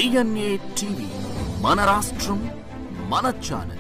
DNA TV, మన రాష్ట్రం మన ఛానల్.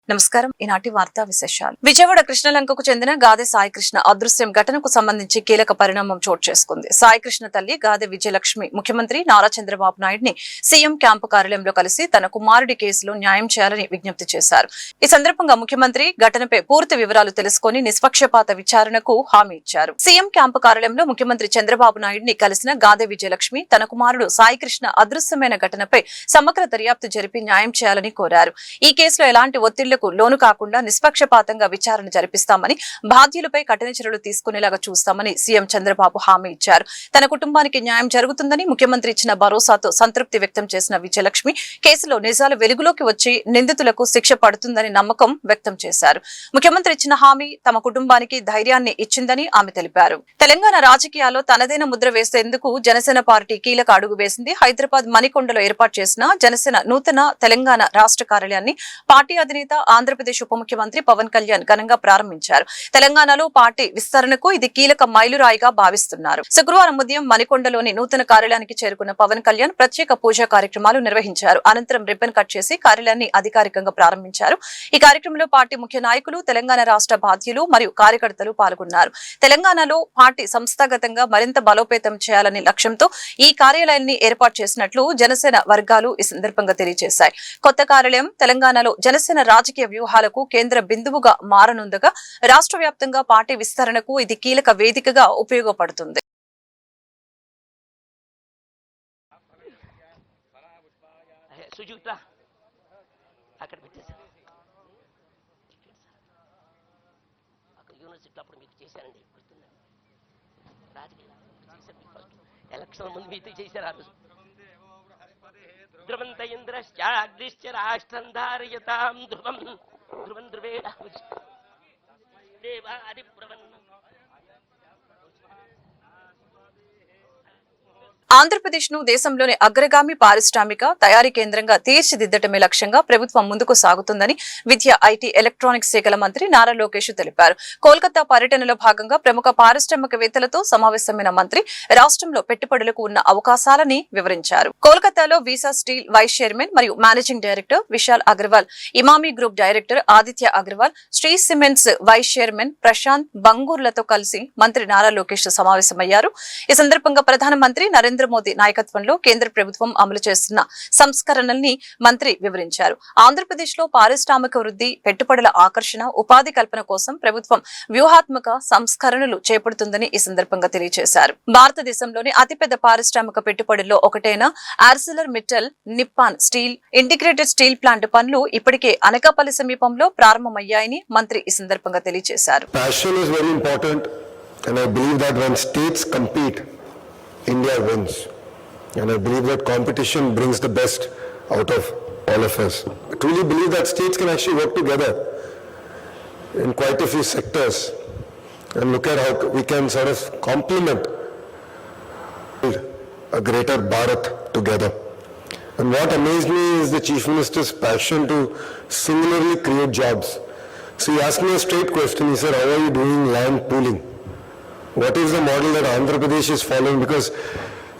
నమస్కారం. ఈనాటి వార్తా విశేషాలు. విజయవాడ కృష్ణలంకకు చెందిన గాదె సాయికృష్ణ అదృశ్యం ఘటనకు సంబంధించి కీలక పరిణామం చోటు చేసుకుంది. సాయికృష్ణ తల్లి గాదె విజయలక్ష్మి ముఖ్యమంత్రి నారా చంద్రబాబు నాయుడిని సీఎం క్యాంపు కార్యాలయంలో కలిసి తన కుమారుడి కేసులో న్యాయం చేయాలని విజ్ఞప్తి చేశారు. ఈ సందర్భంగా ముఖ్యమంత్రి ఘటనపై పూర్తి వివరాలు తెలుసుకుని నిష్పక్షపాత విచారణకు హామీ ఇచ్చారు. సీఎం క్యాంపు కార్యాలయంలో ముఖ్యమంత్రి చంద్రబాబు నాయుడిని కలిసిన గాదె విజయలక్ష్మి తన కుమారుడు సాయికృష్ణ అదృశ్యమైన ఘటనపై సమగ్ర దర్యాప్తు జరిపి న్యాయం చేయాలని కోరారు. ఈ కేసులో ఎలాంటి ఒత్తిళ్లకు లోను కాకుండా నిష్పక్షపాతంగా విచారణ జరిపిస్తామని, బాధ్యులపై కఠిన చర్యలు తీసుకునేలాగా చూస్తామని సీఎం చంద్రబాబు హామీ ఇచ్చారు. తన కుటుంబానికి న్యాయం జరుగుతుందని ముఖ్యమంత్రి ఇచ్చిన భరోసాతో సంతృప్తి వ్యక్తం చేసిన విజయలక్ష్మి కేసులో నిజాలు వెలుగులోకి వచ్చి నిందితులకు శిక్ష పడుతుందని నమ్మకం వ్యక్తం చేశారు. ముఖ్యమంత్రి ఇచ్చిన హామీ తమ కుటుంబానికి ధైర్యాన్ని ఇచ్చిందని ఆమె తెలిపారు. తెలంగాణ రాజకీయాల్లో తనదైన ముద్ర వేసేందుకు జనసేన పార్టీ కీలక అడుగు వేసింది. హైదరాబాద్ మణికొండలో ఏర్పాటు చేసిన జనసేన నూతన తెలంగాణ రాష్ట్ర కార్యాలయాన్ని పార్టీ అధినేత ఆంధ్రప్రదేశ్ ఉప ముఖ్యమంత్రి పవన్ కళ్యాణ్ ఘనంగా ప్రారంభించారు. తెలంగాణలో పార్టీ విస్తరణకు ఇది కీలక మైలురాయిగా భావిస్తున్నారు. శుక్రవారం ఉదయం మణికొండలోని నూతన కార్యాలయానికి చేరుకున్న పవన్ కళ్యాణ్ ప్రత్యేక పూజా కార్యక్రమాలు నిర్వహించారు. అనంతరం రిబ్బన్ కట్ చేసి కార్యాలయాన్ని అధికారికంగా ప్రారంభించారు. ఈ కార్యక్రమంలో పార్టీ ముఖ్య నాయకులు, తెలంగాణ రాష్ట్ర బాధ్యులు మరియు కార్యకర్తలు పాల్గొన్నారు. తెలంగాణలో పార్టీ సంస్థాగతంగా మరింత బలోపేతం చేయాలనే లక్ష్యంతో ఈ కార్యాలయాన్ని ఏర్పాటు చేసినట్లు జనసేన వర్గాలు ఈ సందర్భంగా తెలియజేశాయి. కొత్త కార్యాలయం తెలంగాణలో జనసేన రాజకీయ వ్యూహాలకు కేంద్ర బిందువుగా మారనుండగా రాష్ట్ర వ్యాప్తంగా పార్టీ విస్తరణకు ఇది కీలక వేదికగా ఉపయోగపడుతుంది. ధ్రువంత ఇంద్రశ్చాగ్నిశ్చ రాష్ట్రం ధారయతాం ధ్రువం ధ్రువం ధ్రువేణ దేవాది ప్రవన్న. ఆంధ్రప్రదేశ్ ను దేశంలోని అగ్రగామి పారిశ్రామిక తయారీ కేంద్రంగా తీర్చిదిద్దటమే లక్ష్యంగా ప్రభుత్వం ముందుకు సాగుతుందని విద్య, ఐటీ, ఎలక్ట్రానిక్స్ శాఖల మంత్రి నారా లోకేష్ తెలిపారు. కోల్కతా పర్యటనలో భాగంగా ప్రముఖ పారిశ్రామికవేత్తలతో సమావేశమైన మంత్రి రాష్ట్రంలో పెట్టుబడులకు ఉన్న అవకాశాలని వివరించారు. కోల్కతాలో వీసా స్టీల్ వైస్ చైర్మన్ మరియు managing director Vishal Agarwal, Emami group director Aditya Agarwal, Shree Cements vice chairman Prashant బంగూర్లతో కలిసి మంత్రి నారా లోకేష్ సమావేశమయ్యారు. ఈ సందర్భంగా ప్రధానమంత్రి నరేంద్ర మోదీ నాయకత్వంలో కేంద్ర ప్రభుత్వం అమలు చేస్తున్న సంస్కరణల్ని మంత్రి వివరించారు. ఆంధ్రప్రదేశ్ లో పారిశ్రామిక వృద్ధి, పెట్టుబడుల ఆకర్షణ, ఉపాధి కల్పన కోసం ప్రభుత్వం వ్యూహాత్మక సంస్కరణలు చేపడుతుందని ఈ సందర్భంగా తెలియజేశారు. భారతదేశంలోని అతిపెద్ద పారిశ్రామిక పెట్టుబడుల్లో ఒకటైన Arcelor Mittal Nippon steel integrated steel plant పనులు ఇప్పటికే అనకాపల్లి సమీపంలో ప్రారంభమయ్యాయని మంత్రి ఈ సందర్భంగా తెలియజేశారు. India wins, and I believe that competition brings the best out of all of us. I truly believe that states can actually work together in quite a few sectors and look at how we can sort of complement a greater Bharat together. And what amazed me is the Chief Minister's passion to singularly create jobs. So he asked me a straight question. He said, how are you doing land pooling? What is the model that Andhra Pradesh is following? Because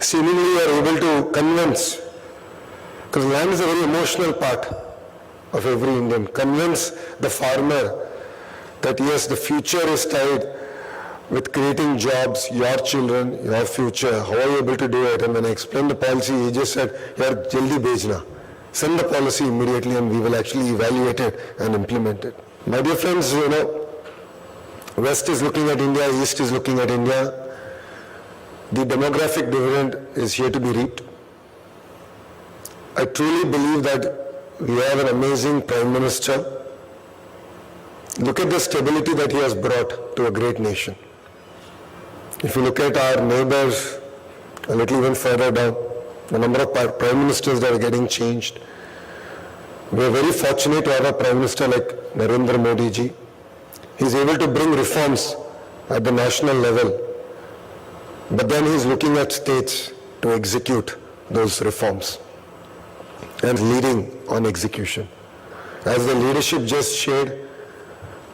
seemingly you are able to convince, because land is a very emotional part of every Indian, convince the farmer that yes, the future is tied with creating jobs, your children, your future. How are you able to do it? And when I explained the policy, he just said, yaar jaldi bhejna. Send the policy immediately and we will actually evaluate it and implement it. My dear friends, you know, West is looking at India, East is looking at India. The demographic dividend is here to be reaped. I truly believe that we have an amazing Prime Minister. Look at the stability that he has brought to a great nation. If you look at our neighbors a little even further down, the number of Prime Ministers that are getting changed. We are very fortunate to have a Prime Minister like Narendra Modi ji. He is able to bring reforms at the national level, but then he is looking at states to execute those reforms and leading on execution. As the leadership just shared,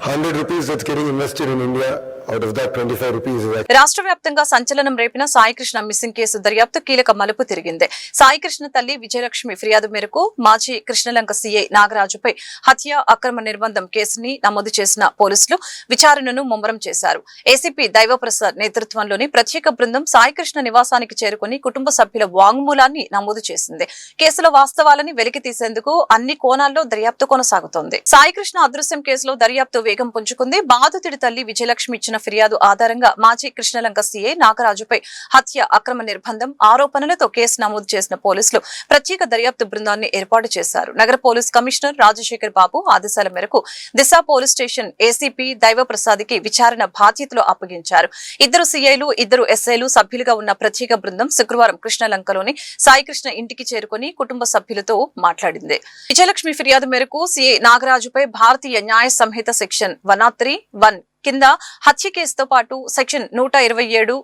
100 rupees that's getting invested in India out of that 25 rupees is actually రాష్ట్ర వ్యాప్తంగా సంచలనం రేపిన Saikrishna missing case దర్యాప్తు కీలక మలుపు తిరిగింది. సాయికృష్ణ తల్లి విజయలక్ష్మి ఫిర్యాదు మేరకు మాజీ కృష్ణలంక సీఐ నాగరాజుపై హత్య అక్రమ నిర్బంధం కేసుని నమోదు చేసిన పోలీసులు విచారణను ముమ్మరం చేశారు. ఏసీపీ దైవప్రసాద్ నేతృత్వంలోని ప్రత్యేక బృందం సాయికృష్ణ నివాసానికి చేరుకుని కుటుంబ సభ్యుల వాంగ్మూలాన్ని నమోదు చేసింది. కేసులో వాస్తవాలని వెలికి తీసేందుకు అన్ని కోణాల్లో దర్యాప్తు కొనసాగుతోంది. సాయికృష్ణ అదృశ్యం కేసులో దర్యాప్తు వేగం పుంజుకుంది. బాధితుడి తల్లి విజయలక్ష్మి ఇచ్చిన ఫిర్యాదు ఆధారంగా మాజీ కృష్ణలంక సీఐ నాగరాజుపై హత్య అక్రమ నిర్బంధం ఆరోపణలతో కేసు నమోదు చేసిన పోలీసులు ప్రత్యేక దర్యాప్తు బృందాన్ని ఏర్పాటు చేశారు. నగర పోలీస్ కమిషనర్ రాజశేఖర్ బాబు ఆదేశాల మేరకు దిశ పోలీస్ స్టేషన్ ఏసీపీ దైవప్రసాద్ కి విచారణ బాధ్యతలు అప్పగించారు. ఇద్దరు సీఐలు, ఇద్దరు ఎస్ఐలు సభ్యులుగా ఉన్న ప్రత్యేక బృందం శుక్రవారం కృష్ణలంకలోని సాయికృష్ణ ఇంటికి చేరుకుని కుటుంబ సభ్యులతో మాట్లాడింది. విజయలక్ష్మి ఫిర్యాదు మేరకు సీఐ నాగరాజుపై భారతీయ న్యాయ సంహిత సెక్షన్ 103(1) కింద హత్య కేసుతో పాటు సెక్షన్ 127(4),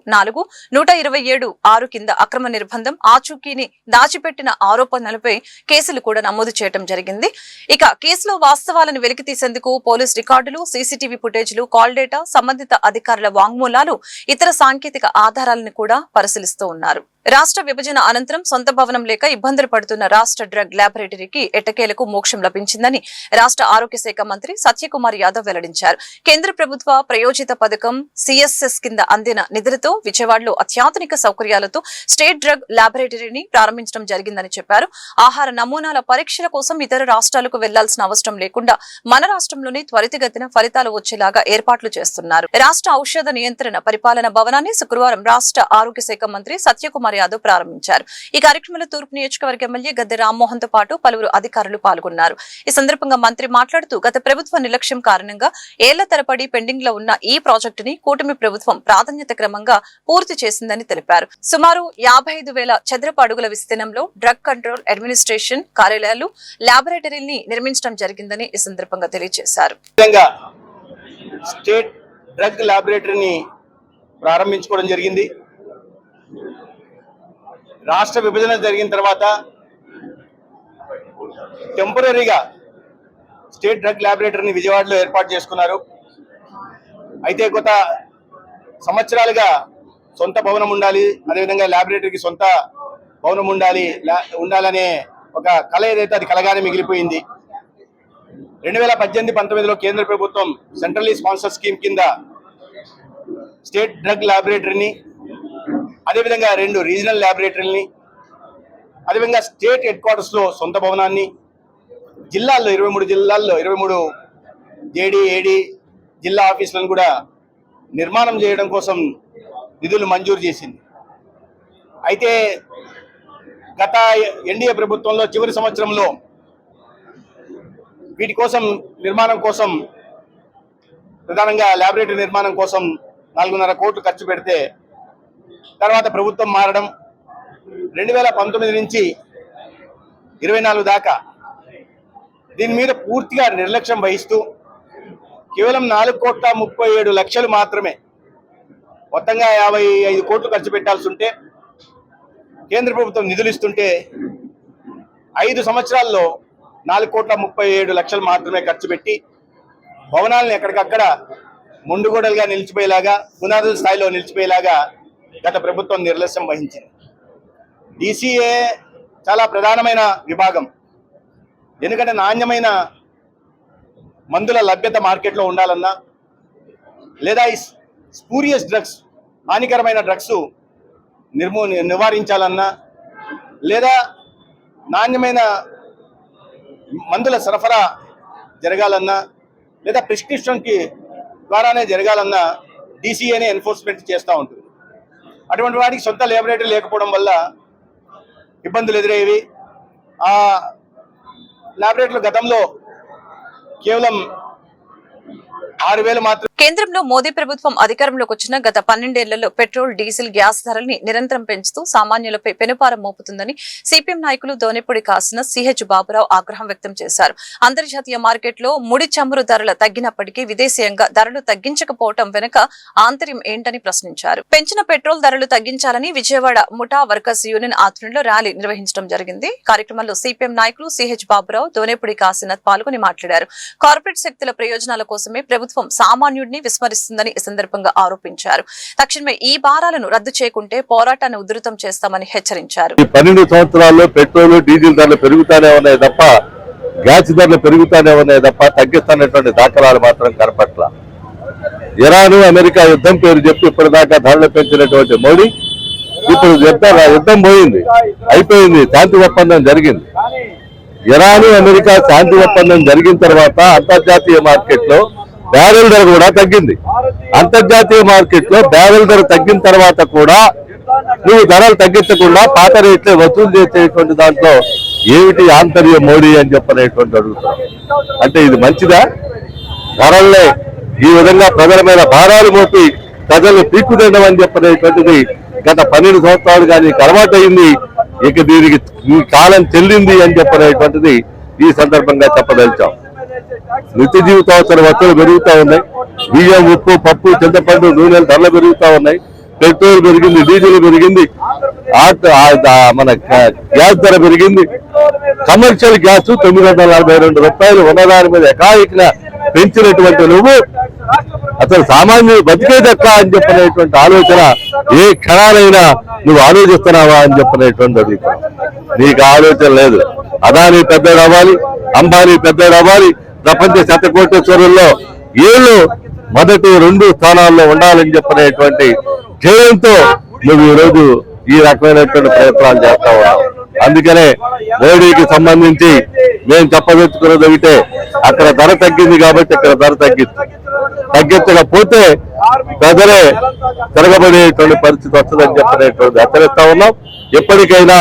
127(6) కింద అక్రమ నిర్బంధం, ఆచూకీని దాచిపెట్టిన ఆరోపణలపై కేసులు కూడా నమోదు చేయడం జరిగింది. ఇక కేసులో వాస్తవాలను వెలికి తీసేందుకు పోలీస్ రికార్డులు, సీసీటీవీ ఫుటేజ్లు, కాల్ డేటా, సంబంధిత అధికారుల వాంగ్మూలాలు, ఇతర సాంకేతిక ఆధారాలను కూడా పరిశీలిస్తూ ఉన్నారు. రాష్ట్ర విభజన అనంతరం సొంత భవనం లేక ఇబ్బందులు పడుతున్న రాష్ట్ర డ్రగ్ ల్యాబొరేటరీకి ఎట్టకేలకు మోక్షం లభించిందని రాష్ట్ర ఆరోగ్య శాఖ మంత్రి సత్యకుమార్ యాదవ్ వెల్లడించారు. కేంద్ర ప్రభుత్వ ప్రయోజిత పథకం సిఎస్ఎస్ కింద అందిన నిధులతో విజయవాడలో అత్యాధునిక సౌకర్యాలతో స్టేట్ డ్రగ్ ల్యాబొరేటరీని ప్రారంభించడం జరిగిందని చెప్పారు. ఆహార నమూనాల పరీక్షల కోసం ఇతర రాష్ట్రాలకు వెళ్లాల్సిన అవసరం లేకుండా మన రాష్ట్రంలోనే త్వరితగతిన ఫలితాలు వచ్చేలాగా ఏర్పాట్లు చేస్తున్నారు. రాష్ట్ర ఔషధ నియంత్రణ పరిపాలన భవనాన్ని శుక్రవారం రాష్ట్ర ఆరోగ్య శాఖ మంత్రి సత్యకుమార్ యాదవ్ ప్రారంభించారు. ఈ కార్యక్రమంలో తూర్పు నియోజకవర్గ ఎమ్మెల్యే గద్దె రామ్మోహన్ తో పాటు పలువురు అధికారులు పాల్గొన్నారు. ఈ సందర్భంగా మంత్రి మాట్లాడుతూ గత ప్రభుత్వ నిర్లక్ష్యం కారణంగా ఏళ్ల తరబడి పెండింగ్ లో ఉన్న ఈ ప్రాజెక్టుని కూటమి ప్రభుత్వం ప్రాధాన్యత క్రమంగా పూర్తి చేసిందని తెలిపారు. సుమారు 55,000 చదరపు అడుగుల విస్తీర్ణంలో డ్రగ్ కంట్రోల్ అడ్మినిస్ట్రేషన్ కార్యాలయాలు, ల్యాబొరేటరీని నిర్మించడం జరిగిందని ఈ సందర్భంగా తెలియజేశారు. స్టేట్ డ్రగ్ ల్యాబొరేటరీని ప్రారంభించుకోవడం జరిగింది. రాష్ట్ర విభజన జరిగిన తర్వాత టెంపరీగా స్టేట్ డ్రగ్ ల్యాబొరేటరీని విజయవాడలో ఏర్పాటు చేసుకున్నారు. అయితే గత సంవత్సరాలుగా సొంత భవనం ఉండాలి, అదేవిధంగా ల్యాబొరేటరీకి సొంత భవనం ఉండాలనే ఒక కళ ఏదైతే అది కలగానే మిగిలిపోయింది. 2018-19లో కేంద్ర ప్రభుత్వం సెంట్రల్లీ స్పాన్సర్ స్కీమ్ కింద స్టేట్ డ్రగ్ ల్యాబొరేటరీని, అదేవిధంగా 2 రీజనల్ ల్యాబొరేటరీలని, అదేవిధంగా స్టేట్ హెడ్ క్వార్టర్స్లో సొంత భవనాన్ని, జిల్లాల్లో 23 జిల్లాల్లో 23 జేడీ, ఏడీ జిల్లా ఆఫీసులను కూడా నిర్మాణం చేయడం కోసం నిధులు మంజూరు చేసింది. అయితే గత ఎన్డీఏ ప్రభుత్వంలో చివరి సంవత్సరంలో వీటి కోసం నిర్మాణం కోసం ప్రధానంగా ల్యాబొరేటరీ నిర్మాణం కోసం 4.5 కోట్లు ఖర్చు పెడితే తర్వాత ప్రభుత్వం మారడం 2019 నుంచి 24 దాకా దీని మీద పూర్తిగా నిర్లక్ష్యం వహిస్తూ కేవలం 4,37,00,000 మాత్రమే, మొత్తంగా 55 కోట్లు ఖర్చు పెట్టాల్సి ఉంటే కేంద్ర ప్రభుత్వం నిధులు ఇస్తుంటే 5 సంవత్సరాల్లో 4,37,00,000 మాత్రమే ఖర్చు పెట్టి భవనాలను ఎక్కడికక్కడ ముండుగోడలుగా నిలిచిపోయేలాగా, పునాదుల స్థాయిలో నిలిచిపోయేలాగా గత ప్రభుత్వం నిర్లక్ష్యం వహించింది. డీసీఏ చాలా ప్రధానమైన విభాగం. ఎందుకంటే నాణ్యమైన మందుల లభ్యత మార్కెట్లో ఉండాలన్నా, లేదా ఈ స్పూరియస్ డ్రగ్స్, హానికరమైన డ్రగ్స్ నివారించాలన్నా, లేదా నాణ్యమైన మందుల సరఫరా జరగాలన్నా, లేదా ప్రిస్క్రిప్షన్కి ద్వారానే జరగాలన్నా డీసీఏనే ఎన్ఫోర్స్మెంట్ చేస్తూ ఉంటుంది. అటువంటి వాటికి సొంత ల్యాబొరేటరీ లేకపోవడం వల్ల ఇబ్బందులు ఎదురయ్యేవి. ఆ ల్యాబొరేటరీలు గతంలో కేవలం 6,000 మాత్రం. కేంద్రంలో మోదీ ప్రభుత్వం అధికారంలోకి వచ్చిన గత 12 ఏళ్లలో పెట్రోల్, డీజిల్, గ్యాస్ ధరల్ని నిరంతరం పెంచుతూ సామాన్యులపై పెనుపారం మోపుతుందని సిపిఎం నాయకులు దోనెపూడి కాసిన సిహెచ్ బాబురావు ఆగ్రహం వ్యక్తం చేశారు. అంతర్జాతీయ మార్కెట్లో ముడి చమురు ధరలు తగ్గినప్పటికీ విదేశీయంగా ధరలు తగ్గించకపోవడం వెనుక ఆంతర్యం ఏంటని ప్రశ్నించారు. పెంచిన పెట్రోల్ ధరలు తగ్గించాలని విజయవాడ ముఠా వర్కర్స్ యూనియన్ ఆధ్వర్యంలో ర్యాలీ నిర్వహించడం జరిగింది. కార్యక్రమంలో సిపిఎం నాయకులు సిహెచ్ బాబురావు, దోనెపూడి కాసినాథ్ పాల్గొని మాట్లాడారు. కార్పొరేట్ శక్తుల ప్రయోజనాల కోసమే ప్రభుత్వం సామాన్యుడిని నాయుడిని విస్మరిస్తుందని ఈ సందర్భంగా ఆరోపించారు. తక్షణమే ఈ భారాలను రద్దు చేయకుంటే పోరాటాన్ని ఉధృతం చేస్తామని హెచ్చరించారు. 12 సంవత్సరాల్లో పెట్రోల్ డీజిల్ ధరలు పెరుగుతానే ఉన్నాయి తప్ప, గ్యాస్ ధరలు పెరుగుతానే ఉన్నాయి తప్ప తగ్గిస్తున్నటువంటి దాఖలాలు మాత్రం కనపట్ల. ఇరాన్ అమెరికా యుద్ధం పేరు చెప్పి ఇప్పటిదాకా ధరలు పెంచినటువంటి మోడీ ఇప్పుడు యుద్ధం పోయింది, అయిపోయింది, శాంతి ఒప్పందం జరిగింది. ఇరాన్ అమెరికా శాంతి ఒప్పందం జరిగిన తర్వాత అంతర్జాతీయ మార్కెట్ లో బ్యారెల్ ధర కూడా తగ్గింది. అంతర్జాతీయ మార్కెట్ లో బ్యారెల్ ధర తగ్గిన తర్వాత కూడా నువ్వు ధరలు తగ్గించకుండా పాత రేట్లే వసూలు చేసేటువంటి దాంట్లో ఏమిటి ఆంతర్య మోడీ అని చెప్పనేటువంటి అడుగుతాం. అంటే ఇది మంచిదా? ధరల్నే ఈ విధంగా ప్రజల మీద భారాలు మోపి ప్రజల్ని పీక్కుతినడం అని చెప్పనేటువంటిది గత 12 సంవత్సరాలు కానీ అలవాటు అయింది. ఇక దీనికి ఈ కాలం చెల్లింది అని చెప్పనేటువంటిది ఈ సందర్భంగా చెప్పదలిచాం. నిత్య జీవితావసర వస్తువులు పెరుగుతూ ఉన్నాయి. బియ్యం, ఉప్పు, పప్పు, చింతపండు, నూనెలు ధరలు పెరుగుతూ ఉన్నాయి. పెట్రోల్ పెరిగింది, డీజిల్ పెరిగింది, మన గ్యాస్ ధర పెరిగింది. కమర్షియల్ గ్యాస్ 942 రూపాయలు ఉన్నదాని మీద ఎకాయికన పెంచినటువంటి నువ్వు అసలు సామాన్యులు బతికేదెక్క అని చెప్పనేటువంటి ఆలోచన ఏ క్షణాలైనా నువ్వు ఆలోచిస్తున్నావా అని చెప్పనేటువంటి అడుగుతావు. నీకు ఆలోచన లేదు. అదానీ పెద్దడు అవ్వాలి, అంబానీ పెద్దడు అవ్వాలి, ప్రపంచ శతకోటేశ్వరుల్లో ఏళ్ళు మొదటి 2 స్థానాల్లో ఉండాలని చెప్పనేటువంటి ధ్యేయంతో నువ్వు ఈరోజు ఈ రకమైనటువంటి ప్రయత్నాలు చేస్తా ఉన్నావు. అందుకనే మోడీకి సంబంధించి మేము చెప్పదలుచుకున్నది ఒకటే, అక్కడ ధర తగ్గింది కాబట్టి ఇక్కడ ధర తగ్గించకపోతే ప్రజలే తిరగబడేటువంటి పరిస్థితి వస్తుందని చెప్పనేటువంటి హెచ్చరిస్తా ఉన్నాం. ఎప్పటికైనా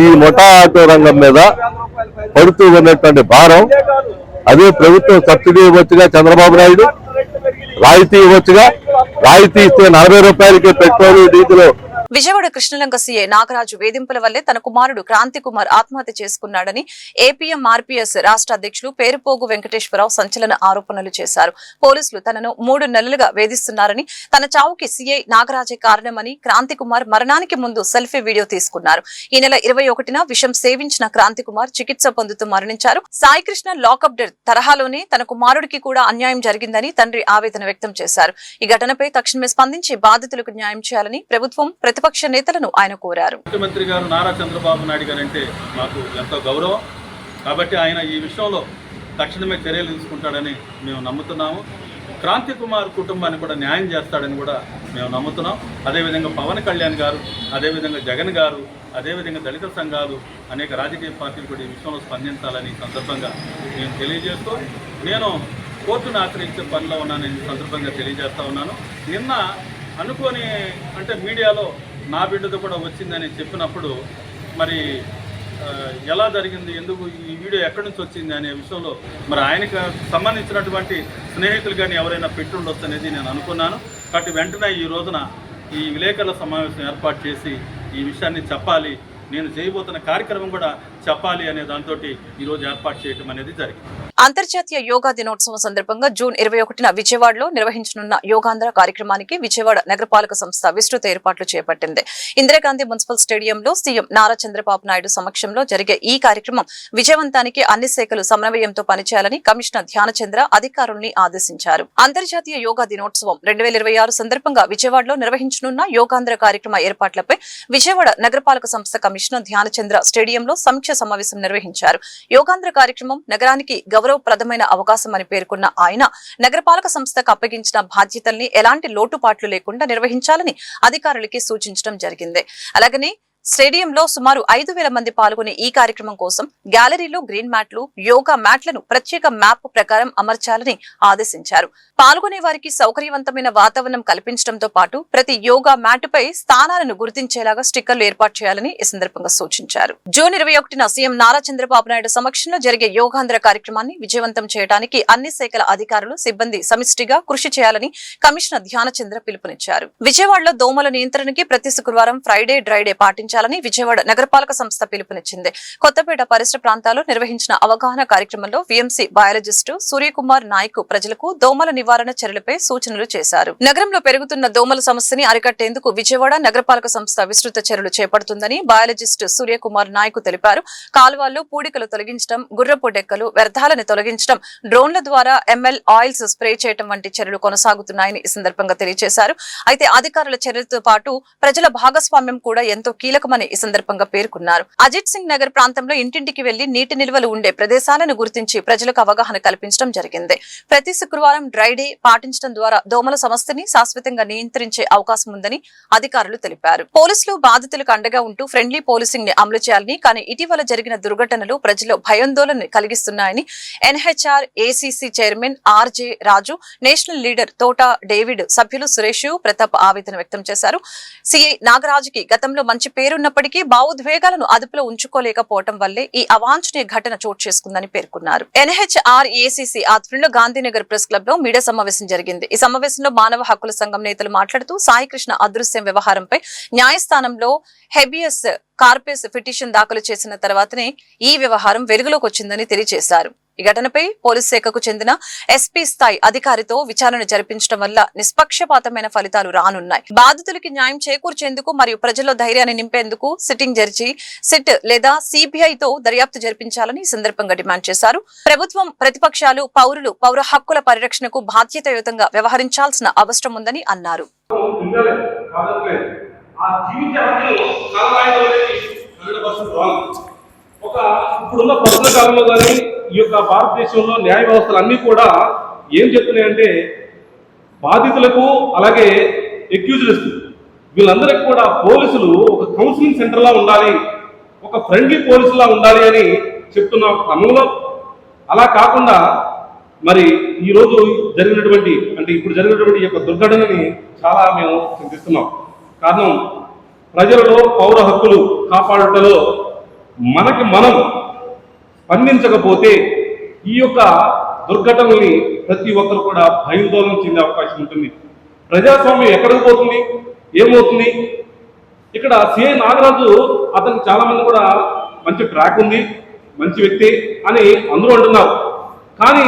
ఈ ముఠా ఆటో రంగం మీద పడుతూ ఉన్నటువంటి భారం, అదే ప్రభుత్వం సబ్సిడీ ఇవ్వచ్చుగా, చంద్రబాబు నాయుడు రాయితీ ఇవ్వచ్చుగా. రాయితీ ఇస్తే 40 రూపాయలకి petrol, diesel. Vijayawada Krishnalanka CI Nagaraju వేధింపుల వల్లే తన కుమారుడు క్రాంతి కుమార్ ఆత్మహత్య చేసుకున్నాడని ఏపీఎం ఆర్పీఎస్ రాష్ట్ర అధ్యక్షులు పేరుపోగు వెంకటేశ్వరరావు సంచలన ఆరోపణలు చేశారు. పోలీసులు తనను 3 నెలలుగా వేధిస్తున్నారని, తన చావుకి సీఐ నాగరాజే కారణమని, క్రాంతి కుమార్ మరణానికి ముందు సెల్ఫీ వీడియో తీసుకున్నారు. ఈ నెల 21న విషం సేవించిన క్రాంతి కుమార్ చికిత్స పొందుతూ మరణించారు. సాయికృష్ణ లాకప్ డెత్ తరహాలోనే తన కుమారుడికి కూడా అన్యాయం జరిగిందని తండ్రి ఆవేదన వ్యక్తం చేశారు. ఈ ఘటనపై తక్షణమే స్పందించి బాధితులకు న్యాయం చేయాలని ప్రభుత్వం, ప్రతిపక్ష నేతలను ఆయన కోరారు. ముఖ్యమంత్రి గారు నారా చంద్రబాబు నాయుడు గారు అంటే మాకు ఎంతో గౌరవం. కాబట్టి ఆయన ఈ విషయంలో తక్షణమే చర్యలు తీసుకుంటాడని మేము నమ్ముతున్నాము. క్రాంతి కుమార్ కుటుంబాన్ని కూడా న్యాయం చేస్తాడని కూడా మేము నమ్ముతున్నాం. అదేవిధంగా పవన్ కళ్యాణ్ గారు, అదేవిధంగా జగన్ గారు, అదేవిధంగా దళిత సంఘాలు, అనేక రాజకీయ పార్టీలు కూడా ఈ విషయంలో స్పందించాలని సందర్భంగా నేను తెలియజేస్తూ, నేను కోర్టును ఆశ్రయించే పనిలో ఉన్నానని సందర్భంగా తెలియజేస్తా ఉన్నాను. నిన్న అనుకోని అంటే మీడియాలో నా బిడ్డతో కూడా వచ్చిందని చెప్పినప్పుడు మరి ఎలా జరిగింది, ఎందుకు ఈ వీడియో ఎక్కడి నుంచి వచ్చింది అనే విషయంలో మరి ఆయనకు సంబంధించినటువంటి స్నేహితులు కానీ ఎవరైనా పెట్టి ఉండొచ్చు అనేది నేను అనుకున్నాను. కాబట్టి వెంటనే ఈ రోజున ఈ విలేకరుల సమావేశం ఏర్పాటు చేసి ఈ విషయాన్ని చెప్పాలి, నేను చేయబోతున్న కార్యక్రమం కూడా చెప్పాలి అనే దాంతో ఈరోజు ఏర్పాటు చేయడం అనేది జరిగింది. అంతర్జాతీయ యోగా దినోత్సవం సందర్భంగా జూన్ 21న విజయవాడలో నిర్వహించనున్న యోగాంధ్ర కార్యక్రమానికి విజయవాడ నగరపాలక సంస్థ విస్తృత ఏర్పాట్లు చేపట్టింది. ఇందిరాగాంధీ మున్సిపల్ స్టేడియంలో సీఎం నారా చంద్రబాబు నాయుడు సమక్షంలో జరిగే ఈ కార్యక్రమం విజయవంతానికి అన్ని శాఖలు సమన్వయంతో పనిచేయాలని కమిషనర్ ధ్యానచంద్ర అధికారుల్ని ఆదేశించారు. అంతర్జాతీయ యోగా దినోత్సవం 2026 సందర్భంగా విజయవాడలో నిర్వహించనున్న యోగాంధ్ర కార్యక్రమ ఏర్పాట్లపై విజయవాడ నగరపాలక సంస్థ కమిషనర్ ధ్యానచంద్ర స్టేడియంలో సమీక్ష సమావేశం నిర్వహించారు. యోగాంధ్ర కార్యక్రమం నగరానికి గౌరవప్రదమైన అవకాశమని పేర్కొన్న ఆయన నగరపాలక సంస్థకు అప్పగించిన బాధ్యతల్ని ఎలాంటి లోటుపాట్లు లేకుండా నిర్వహించాలని అధికారులకి సూచించడం జరిగింది. అలాగని స్టేడియంలో సుమారు 5,000 మంది పాల్గొనే ఈ కార్యక్రమం కోసం గ్యాలరీలో గ్రీన్ మ్యాట్లు, యోగా మ్యాట్లను ప్రత్యేక మ్యాప్ ప్రకారం అమర్చాలని ఆదేశించారు. పాల్గొనే వారికి సౌకర్యవంతమైన వాతావరణం కల్పించడంతో పాటు ప్రతి యోగా మ్యాట్పై స్థానాలను గుర్తించేలాగా స్టిక్కర్లు ఏర్పాటు చేయాలని ఈ సందర్భంగా సూచించారు. జూన్ 21న సీఎం నారా చంద్రబాబు నాయుడు సమక్షంలో జరిగే యోగాంధ్ర కార్యక్రమాన్ని విజయవంతం చేయడానికి అన్ని శాఖల అధికారులు, సిబ్బంది సమిష్టిగా కృషి చేయాలని కమిషనర్ ధ్యానచంద్ర పిలుపునిచ్చారు. విజయవాడలో దోమల నియంత్రణకి ప్రతి శుక్రవారం ఫ్రైడే డ్రైడే పాటించారు. కల్పించాలని విజయవాడ నగరపాలక సంస్థ పిలుపునిచ్చింది. కొత్తపేట పరిసర ప్రాంతాల్లో నిర్వహించిన అవగాహన కార్యక్రమంలో వీఎంసీ బయాలజిస్టు సూర్యకుమార్ నాయక్ ప్రజలకు దోమల నివారణ చర్యలపై సూచనలు చేశారు. నగరంలో పెరుగుతున్న దోమల సమస్యని అరికట్టేందుకు విజయవాడ నగరపాలక సంస్థ విస్తృత చర్యలు చేపడుతుందని బయాలజిస్టు సూర్యకుమార్ నాయక్ తెలిపారు. కాలువల్లో పూడికలు తొలగించడం, గుర్రపు డెక్కలు, వ్యర్థాలను తొలగించడం, డ్రోన్ల ద్వారా ఎంఎల్ ఆయిల్స్ స్ప్రే చేయడం వంటి చర్యలు కొనసాగుతున్నాయని ఈ సందర్భంగా తెలియజేశారు. అయితే అధికారుల చర్యలతో పాటు ప్రజల భాగస్వామ్యం కూడా ఎంతో కీలకమని ఈ సందర్భంగా పేర్కొన్నారు. అజిత్ సింగ్ నగర్ ప్రాంతంలో ఇంటింటికి వెళ్లి నీటి నిల్వలు ఉండే ప్రదేశాలను గుర్తించి ప్రజలకు అవగాహన కల్పించడం జరిగింది. ప్రతి శుక్రవారం డ్రై డే పాటించడం ద్వారా దోమల సమస్యని శాశ్వతంగా నియంత్రించే అవకాశం ఉందని అధికారులు తెలిపారు. పోలీసులు బాధితులకు అండగా ఉంటూ ఫ్రెండ్లీ పోలీసింగ్ ని అమలు చేయాలని, కానీ ఇటీవల జరిగిన దుర్ఘటనలు ప్రజల్లో భయాందోళన కలిగిస్తున్నాయని ఎన్హెచ్ఆర్ ఏసీసీ చైర్మన్ ఆర్జే రాజు, నేషనల్ లీడర్ తోట డేవిడ్, సభ్యులు సురేష్ ప్రతాప్ ఆవేదన వ్యక్తం చేశారు. సిఐ నాగరాజుకి గతంలో మంచి పేరున్నప్పటికీ భావోద్వేగాలను అదుపులో ఉంచుకోలేకపోవడం వల్లే ఈ అవాంఛనీయ ఘటన చోటు చేసుకుందని పేర్కొన్నారు. ఎన్హెచ్ఆర్ ఏసీసీ ఆధ్వర్యంలో గాంధీనగర్ ప్రెస్ క్లబ్ లో మీడియా సమావేశం జరిగింది. ఈ సమావేశంలో మానవ హక్కుల సంఘం నేతలు మాట్లాడుతూ సాయికృష్ణ అదృశ్యం వ్యవహారంపై న్యాయస్థానంలో హెబియస్ కార్పస్ పిటిషన్ దాఖలు చేసిన తర్వాతనే ఈ వ్యవహారం వెలుగులోకి వచ్చిందని తెలియజేశారు. ఈ ఘటనపై పోలీస్ శాఖకు చెందిన ఎస్పీ స్థాయి అధికారితో విచారణ జరిపించడం వల్ల నిష్పక్షపాతమైన ఫలితాలు రానున్నాయి. బాధితులకి న్యాయం చేకూర్చేందుకు మరియు ప్రజల్లో ధైర్యాన్ని నింపేందుకు సిట్టింగ్ జడ్జి సిట్ లేదా సిబిఐతో దర్యాప్తు జరిపించాలని ఈ సందర్భంగా డిమాండ్ చేశారు. ప్రభుత్వం, ప్రతిపక్షాలు, పౌరులు పౌర హక్కుల పరిరక్షణకు బాధ్యతాయుతంగా వ్యవహరించాల్సిన అవసరం ఉందని అన్నారు. ఇప్పుడున్న ప్రస్తుత కాలంలో కానీ ఈ యొక్క భారతదేశంలో న్యాయ వ్యవస్థలు అన్నీ కూడా ఏం చెప్తున్నాయంటే బాధితులకు అలాగే ఎక్యూజ్డ్స్ వీళ్ళందరికీ కూడా పోలీసులు ఒక కౌన్సిలింగ్ సెంటర్లా ఉండాలి, ఒక ఫ్రెండ్లీ పోలీసులా ఉండాలి అని చెప్తున్న క్రమంలో అలా కాకుండా మరి ఈరోజు జరిగినటువంటి ఇప్పుడు జరిగినటువంటి ఈ యొక్క దుర్ఘటనని చాలా మేము చింతిస్తున్నాం. కారణం ప్రజలలో పౌర హక్కులు కాపాడటంలో మనకి మనం స్పందించకపోతే ఈ యొక్క దుర్ఘటనల్ని ప్రతి ఒక్కరు కూడా భయాందోళన చెందే అవకాశం ఉంటుంది. ప్రజాస్వామ్యం ఎక్కడికి పోతుంది, ఏమవుతుంది? ఇక్కడ సిఐ నాగరాజు అతనికి చాలా మంది కూడా మంచి ట్రాక్ ఉంది, మంచి వ్యక్తి అని అందరూ అంటున్నారు. కానీ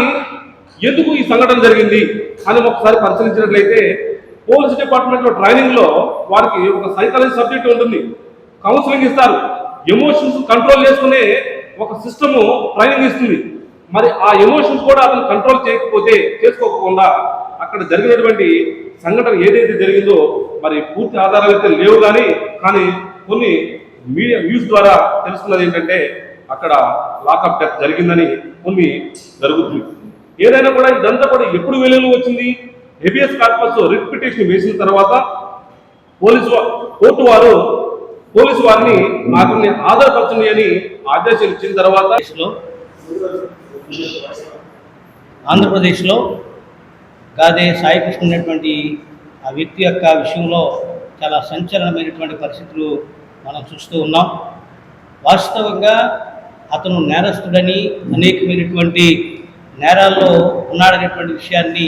ఎందుకు ఈ సంఘటన జరిగింది అని ఒకసారి పరిశీలించినట్లయితే పోలీస్ డిపార్ట్మెంట్లో ట్రైనింగ్లో వారికి ఒక సైకాలజీ సబ్జెక్ట్ ఉంటుంది, కౌన్సిలింగ్ ఇస్తారు, ఎమోషన్స్ కంట్రోల్ చేసుకునే ఒక సిస్టము ట్రైనింగ్ ఇస్తుంది. మరి ఆ ఎమోషన్స్ కూడా అతను కంట్రోల్ చేసుకోకుండా అక్కడ జరిగినటువంటి సంఘటన ఏదైతే జరిగిందో మరి పూర్తి ఆధారాలు అయితే లేవు. కానీ కొన్ని మీడియా న్యూస్ ద్వారా తెలుసుకున్నది ఏంటంటే అక్కడ లాకప్ డెత్ జరిగిందని కొన్ని జరుగుతుంది. ఏదైనా కూడా ఇదంతా కూడా ఎప్పుడు వెలుగులో వచ్చింది? హెబియస్ కార్పస్ రిట్ పిటిషన్ వేసిన తర్వాత కోర్టు వారు పోలీసు వారిని అతన్ని ఆధారపరచండి అని ఆదేశాలు ఇచ్చిన తర్వాత ఆంధ్రప్రదేశ్లో గాదే సాయికృష్ణ ఉన్నటువంటి ఆ వ్యక్తి యొక్క విషయంలో చాలా సంచలనమైనటువంటి పరిస్థితులు మనం చూస్తూ ఉన్నాం. వాస్తవంగా అతను నేరస్తుడని, అనేకమైనటువంటి నేరాల్లో ఉన్నాడనేటువంటి విషయాన్ని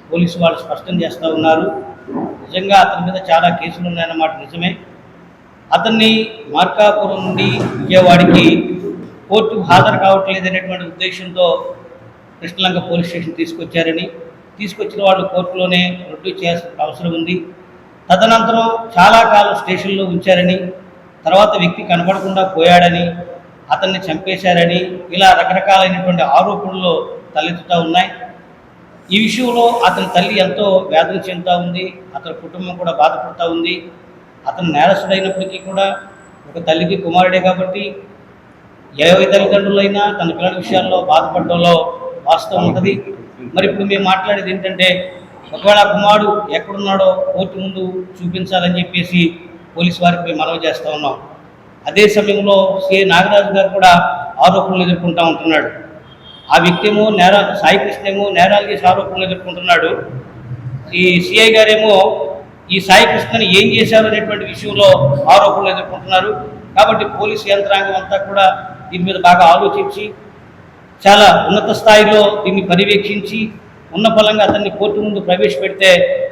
పోలీసు వాళ్ళు స్పష్టం చేస్తూ ఉన్నారు. నిజంగా అతని మీద చాలా కేసులు ఉన్నాయన్నమాట నిజమే. అతన్ని మార్కాపురం నుండి విజయవాడకి కోర్టుకు హాజరు కావట్లేదు అనేటువంటి ఉద్దేశంతో కృష్ణలంక పోలీస్ స్టేషన్ తీసుకొచ్చిన వాళ్ళు కోర్టులోనే రొట్టు చేయాల్సిన అవసరం ఉంది. తదనంతరం చాలా కాలం స్టేషన్లో ఉంచారని, తర్వాత వ్యక్తి కనబడకుండా పోయాడని, అతన్ని చంపేశారని, ఇలా రకరకాలైనటువంటి ఆరోపణలు తలెత్తుతూ ఉన్నాయి. ఈ విషయంలో అతని తల్లి ఎంతో వేదన చెందుతూ ఉంది, అతని కుటుంబం కూడా బాధపడుతూ ఉంది. అతను నేరస్తుడైనప్పటికీ కూడా ఒక తల్లికి కుమారుడే కాబట్టి ఏ తల్లిదండ్రులైనా తన పిల్లల విషయాల్లో బాధపడడంలో వాస్తవం ఉంటుంది. మరి ఇప్పుడు మేము మాట్లాడేది ఏంటంటే ఒకవేళ కుమారుడు ఎక్కడున్నాడో కోర్టు ముందు చూపించాలని చెప్పేసి పోలీసు వారికి మేము మనవి చేస్తూ ఉన్నాం. అదే సమయంలో సిఐ నాగరాజు గారు కూడా ఆరోపణలు ఎదుర్కొంటూ ఉంటున్నాడు. ఆ వ్యక్తి ఏమో సాయికృష్ణ ఏమో నేరాలు చేసి ఆరోపణలు ఎదుర్కొంటున్నాడు. ఈ సిఐ గారేమో ఈ సాయికృష్ణని ఏం చేశారు అనేటువంటి విషయంలో ఆరోపణలు ఎదుర్కొంటున్నారు. కాబట్టి పోలీసు యంత్రాంగం అంతా కూడా దీని మీద బాగా ఆలోచించి చాలా ఉన్నత స్థాయిలో దీన్ని పర్యవేక్షించి ఉన్న ఫలంగా అతన్ని కోర్టు ముందు ప్రవేశపెడితే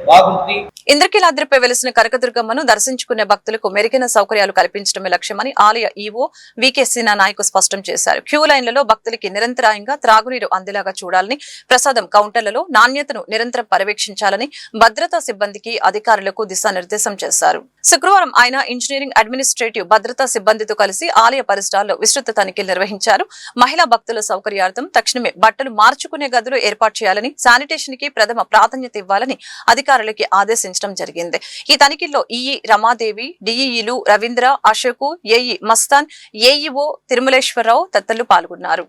బాగుంటుంది. ఇంద్రకీలాద్రిపై వెలిసిన కనకదుర్గమ్మను దర్శించుకునే భక్తులకు మెరుగైన సౌకర్యాలు కల్పించడమే లక్ష్యమని ఆలయ ఈవో వికే సిన్హా నాయక్ స్పష్టం చేశారు. క్యూ లైన్లలో భక్తులకి నిరంతరాయంగా త్రాగునీరు అందేలాగా చూడాలని, ప్రసాదం కౌంటర్లలో నాణ్యతను నిరంతరం పర్యవేక్షించాలని భద్రతా సిబ్బందికి అధికారులకు దిశానిర్దేశం చేశారు. శుక్రవారం ఆయన ఇంజనీరింగ్ అడ్మినిస్ట్రేటివ్ భద్రతా సిబ్బందితో కలిసి ఆలయ పరిసరాల్లో విస్తృత తనిఖీలు నిర్వహించారు. మహిళా భక్తుల సౌకర్యార్థం తక్షణమే బట్టలు మార్చుకునే గదులు ఏర్పాటు చేయాలని, శానిటేషన్ కి ప్రథమ ప్రాధాన్యత ఇవ్వాలని అధికారులకి ఆదేశించడం జరిగింది. ఈ తనిఖీల్లో ఈఈ రమాదేవి, డిఈఈలు రవీంద్ర, అశోక్, ఏఈ మస్తాన్, ఏఈఓ తిరుమలేశ్వరరావు తదితరులు పాల్గొన్నారు.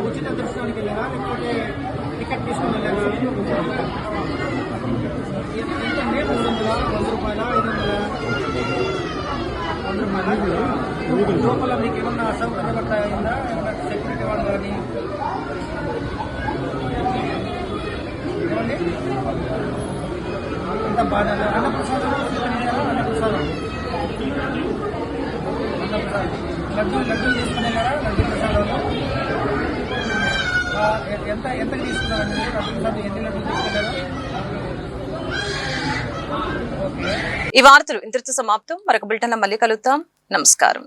ఉచిత దర్శనానికి వెళ్ళారా లేకపోతే టికెట్ తీసుకుని వెళ్ళారా? ఎంత రేట్ వస్తుందా? 100 రూపాయల 500 100 రూపాయల లోపల మీకు ఏమన్నా అసౌకర్యపడతాయిందా? సెక్యూరిటీ వాళ్ళు కానీ అంత బాగా అన్నప్రసాదం లడ్డూలు తీసుకుని వెళ్ళారా? లడ్డూ ప్రసాదాలు ఎంత తీసుకున్నారండి? లడ్డూ ప్రసాదం ఎన్ని లడ్డూలు తీసుకెళ్ళారా? ఈ వార్తలు ఇంతటితో సమాప్తం. మరొక బులెటిన్లో మళ్ళీ కలుద్దాం. నమస్కారం.